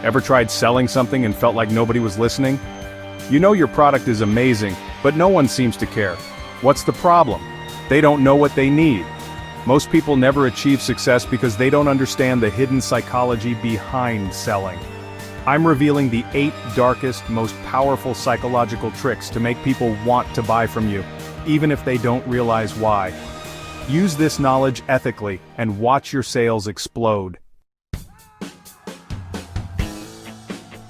Ever tried selling something and felt like nobody was listening? You know your product is amazing, but no one seems to care. What's the problem? They don't know what they need. Most people never achieve success because they don't understand the hidden psychology behind selling. I'm revealing the 8 darkest, most powerful psychological tricks to make people want to buy from you, even if they don't realize why. Use this knowledge ethically and watch your sales explode.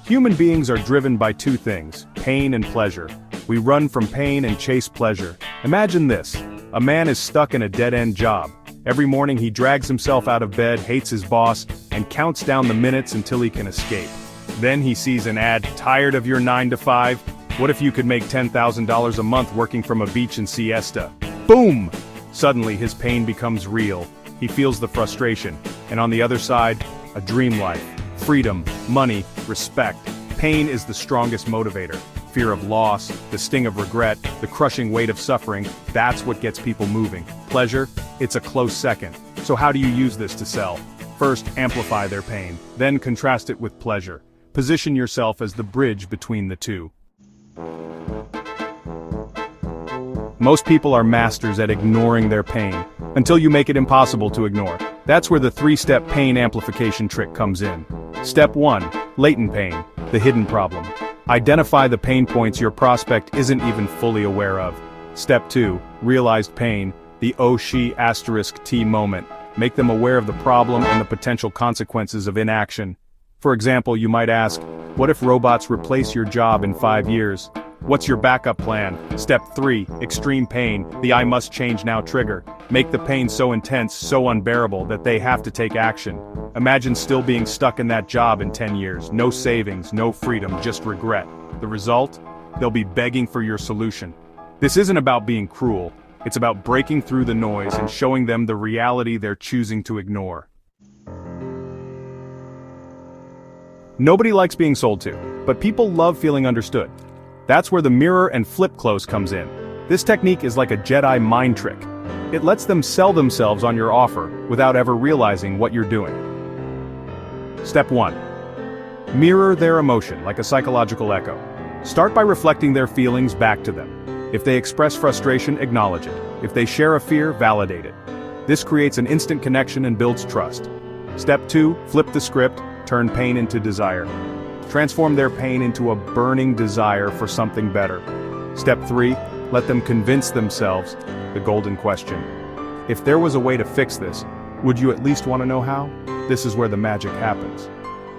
Human beings are driven by 2 things, pain and pleasure. We run from pain and chase pleasure. Imagine this. A man is stuck in a dead-end job. Every morning he drags himself out of bed, hates his boss, and counts down the minutes until he can escape. Then he sees an ad, tired of your 9 to 5? What if you could make $10,000 a month working from a beach in Siesta? Boom! Suddenly his pain becomes real. He feels the frustration. And on the other side, a dream life. Freedom, money, respect. Pain is the strongest motivator. Fear of loss, the sting of regret, the crushing weight of suffering, that's what gets people moving. Pleasure? It's a close second. So how do you use this to sell? First, amplify their pain. Then contrast it with pleasure. Position yourself as the bridge between the two. Most people are masters at ignoring their pain, until you make it impossible to ignore. That's where the 3-step pain amplification trick comes in. Step 1, latent pain, the hidden problem. Identify the pain points your prospect isn't even fully aware of. Step 2, realized pain, the oh-she*T moment. Make them aware of the problem and the potential consequences of inaction. For example, you might ask, what if robots replace your job in 5 years? What's your backup plan? Step 3, extreme pain, the I must change now trigger. Make the pain so intense, so unbearable that they have to take action. Imagine still being stuck in that job in 10 years, no savings, no freedom, just regret. The result? They'll be begging for your solution. This isn't about being cruel, it's about breaking through the noise and showing them the reality they're choosing to ignore. Nobody likes being sold to, but people love feeling understood. That's where the mirror and flip close comes in. This technique is like a Jedi mind trick. It lets them sell themselves on your offer without ever realizing what you're doing. Step 1. Mirror their emotion like a psychological echo. Start by reflecting their feelings back to them. If they express frustration, acknowledge it. If they share a fear, validate it. This creates an instant connection and builds trust. Step 2. Flip the script, turn pain into desire. Transform their pain into a burning desire for something better. Step 3, let them convince themselves, the golden question. If there was a way to fix this, would you at least want to know how? This is where the magic happens.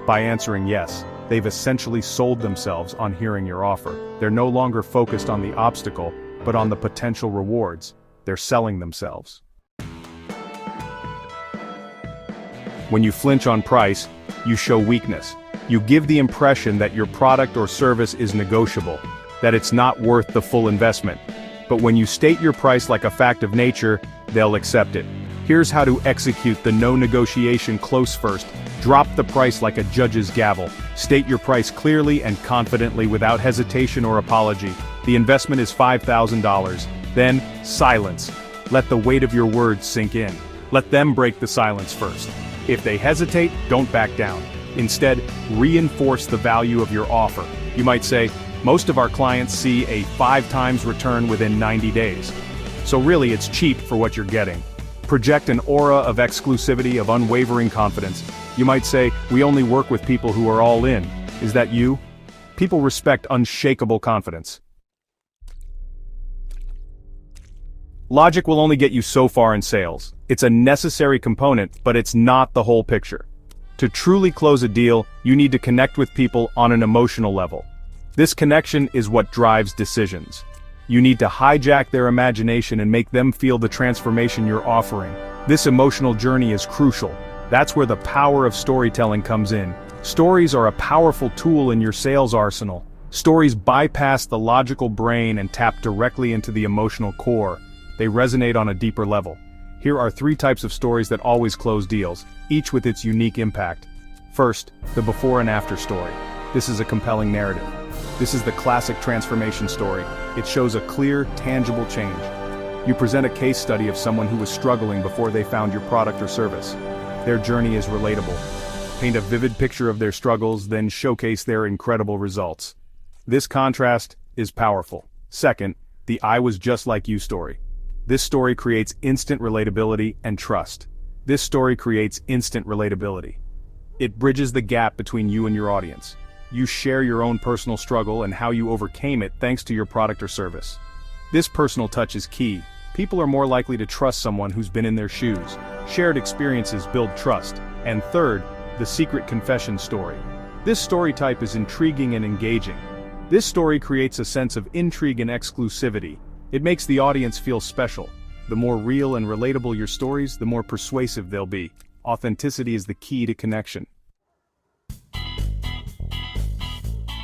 By answering yes, they've essentially sold themselves on hearing your offer. They're no longer focused on the obstacle, but on the potential rewards. They're selling themselves. When you flinch on price, you show weakness. You give the impression that your product or service is negotiable, that it's not worth the full investment. But when you state your price like a fact of nature, they'll accept it. Here's how to execute the no negotiation close first. Drop the price like a judge's gavel. State your price clearly and confidently without hesitation or apology. The investment is $5,000. Then, silence. Let the weight of your words sink in. Let them break the silence first. If they hesitate, don't back down. Instead, reinforce the value of your offer. You might say, most of our clients see a 5 times return within 90 days. So really it's cheap for what you're getting. Project an aura of exclusivity, of unwavering confidence. You might say, we only work with people who are all in. Is that you? People respect unshakable confidence. Logic will only get you so far in sales. It's a necessary component, but it's not the whole picture. To truly close a deal, you need to connect with people on an emotional level. This connection is what drives decisions. You need to hijack their imagination and make them feel the transformation you're offering. This emotional journey is crucial. That's where the power of storytelling comes in. Stories are a powerful tool in your sales arsenal. Stories bypass the logical brain and tap directly into the emotional core. They resonate on a deeper level. Here are 3 types of stories that always close deals, each with its unique impact. First, the before and after story. This is a compelling narrative. This is the classic transformation story. It shows a clear, tangible change. You present a case study of someone who was struggling before they found your product or service. Their journey is relatable. Paint a vivid picture of their struggles, then showcase their incredible results. This contrast is powerful. Second, the "I was just like you" story. This story creates instant relatability and trust. This story creates instant relatability. It bridges the gap between you and your audience. You share your own personal struggle and how you overcame it thanks to your product or service. This personal touch is key. People are more likely to trust someone who's been in their shoes. Shared experiences build trust. And third, the secret confession story. This story type is intriguing and engaging. This story creates a sense of intrigue and exclusivity. It makes the audience feel special. The more real and relatable your stories, the more persuasive they'll be. Authenticity is the key to connection.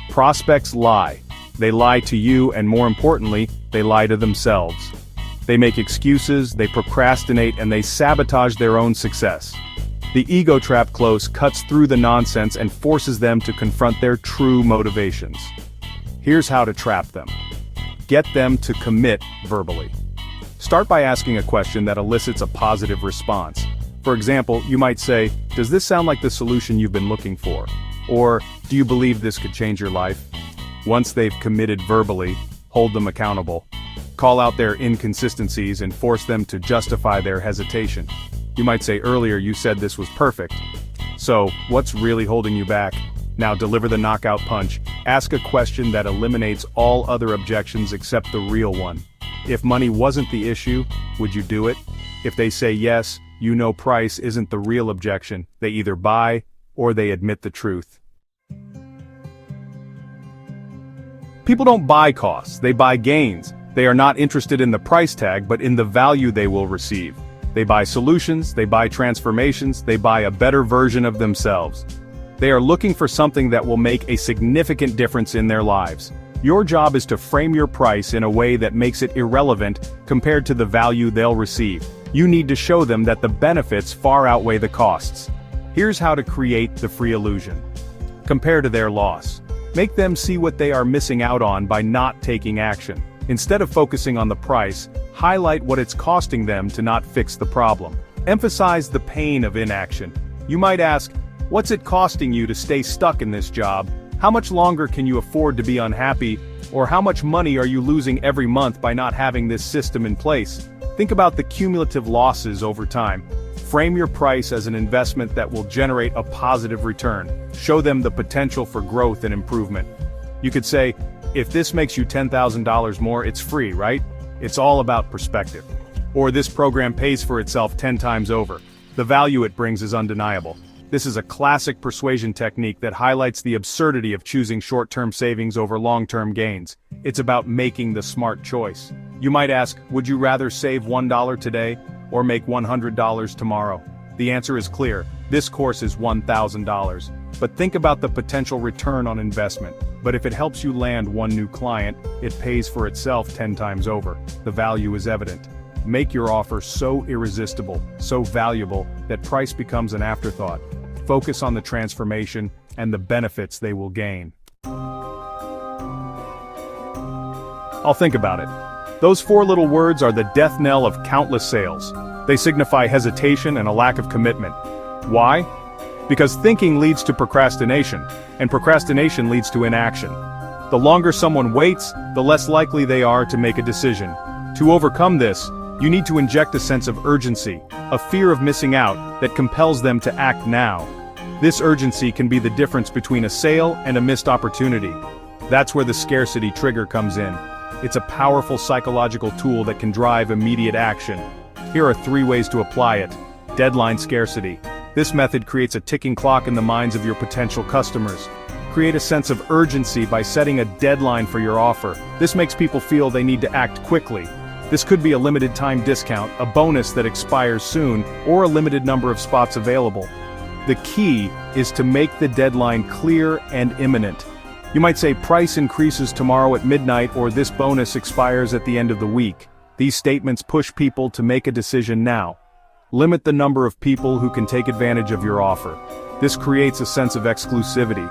Prospects lie. They lie to you, and more importantly, they lie to themselves. They make excuses, they procrastinate, and they sabotage their own success. The ego trap close cuts through the nonsense and forces them to confront their true motivations. Here's how to trap them. Get them to commit verbally. Start by asking a question that elicits a positive response. For example, you might say, "Does this sound like the solution you've been looking for?" Or, "Do you believe this could change your life?" Once they've committed verbally, hold them accountable. Call out their inconsistencies and force them to justify their hesitation. You might say, "Earlier you said this was perfect. So, what's really holding you back?" Now deliver the knockout punch. Ask a question that eliminates all other objections except the real one. If money wasn't the issue, would you do it? If they say yes, you know price isn't the real objection. They either buy or they admit the truth. People don't buy costs, they buy gains. They are not interested in the price tag but in the value they will receive. They buy solutions, they buy transformations, they buy a better version of themselves. They are looking for something that will make a significant difference in their lives. Your job is to frame your price in a way that makes it irrelevant compared to the value they'll receive. You need to show them that the benefits far outweigh the costs. Here's how to create the free illusion. Compare to their loss. Make them see what they are missing out on by not taking action. Instead of focusing on the price, highlight what it's costing them to not fix the problem. Emphasize the pain of inaction. You might ask, "What's it costing you to stay stuck in this job? How much longer can you afford to be unhappy? Or how much money are you losing every month by not having this system in place?" Think about the cumulative losses over time. Frame your price as an investment that will generate a positive return. Show them the potential for growth and improvement. You could say, "If this makes you $10,000 more, it's free, right? It's all about perspective." Or, "This program pays for itself 10 times over. The value it brings is undeniable." This is a classic persuasion technique that highlights the absurdity of choosing short-term savings over long-term gains. It's about making the smart choice. You might ask, "Would you rather save $1 today or make $100 tomorrow?" The answer is clear. This course is $1,000. But think about the potential return on investment. But if it helps you land one new client, it pays for itself 10 times over. The value is evident. Make your offer so irresistible, so valuable, that price becomes an afterthought. Focus on the transformation and the benefits they will gain. I'll think about it. Those 4 little words are the death knell of countless sales. They signify hesitation and a lack of commitment. Why? Because thinking leads to procrastination, and procrastination leads to inaction. The longer someone waits, the less likely they are to make a decision. To overcome this, you need to inject a sense of urgency, a fear of missing out that compels them to act now. This urgency can be the difference between a sale and a missed opportunity. That's where the scarcity trigger comes in. It's a powerful psychological tool that can drive immediate action. Here are 3 ways to apply it. Deadline scarcity. This method creates a ticking clock in the minds of your potential customers. Create a sense of urgency by setting a deadline for your offer. This makes people feel they need to act quickly. This could be a limited time discount, a bonus that expires soon, or a limited number of spots available. The key is to make the deadline clear and imminent. You might say price increases tomorrow at midnight or this bonus expires at the end of the week. These statements push people to make a decision now. Limit the number of people who can take advantage of your offer. This creates a sense of exclusivity.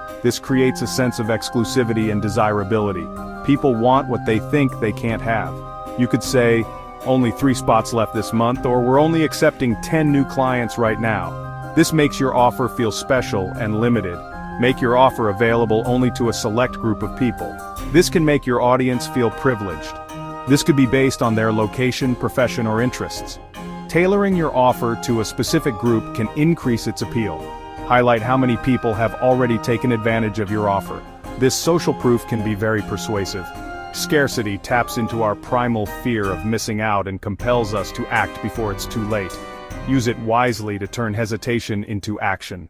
And desirability. People want what they think they can't have. You could say, "Only 3 spots left this month," or "We're only accepting 10 new clients right now." This makes your offer feel special and limited. Make your offer available only to a select group of people. This can make your audience feel privileged. This could be based on their location, profession, or interests. Tailoring your offer to a specific group can increase its appeal. Highlight how many people have already taken advantage of your offer. This social proof can be very persuasive. Scarcity taps into our primal fear of missing out and compels us to act before it's too late. Use it wisely to turn hesitation into action.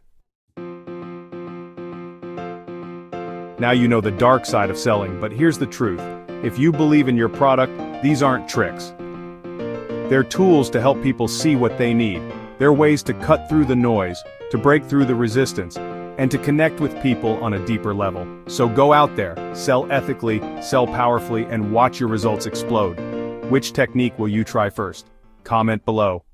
Now you know the dark side of selling, but here's the truth. If you believe in your product, these aren't tricks. They're tools to help people see what they need. They're ways to cut through the noise, to break through the resistance, and to connect with people on a deeper level. So go out there, sell ethically, sell powerfully, and watch your results explode. Which technique will you try first? Comment below.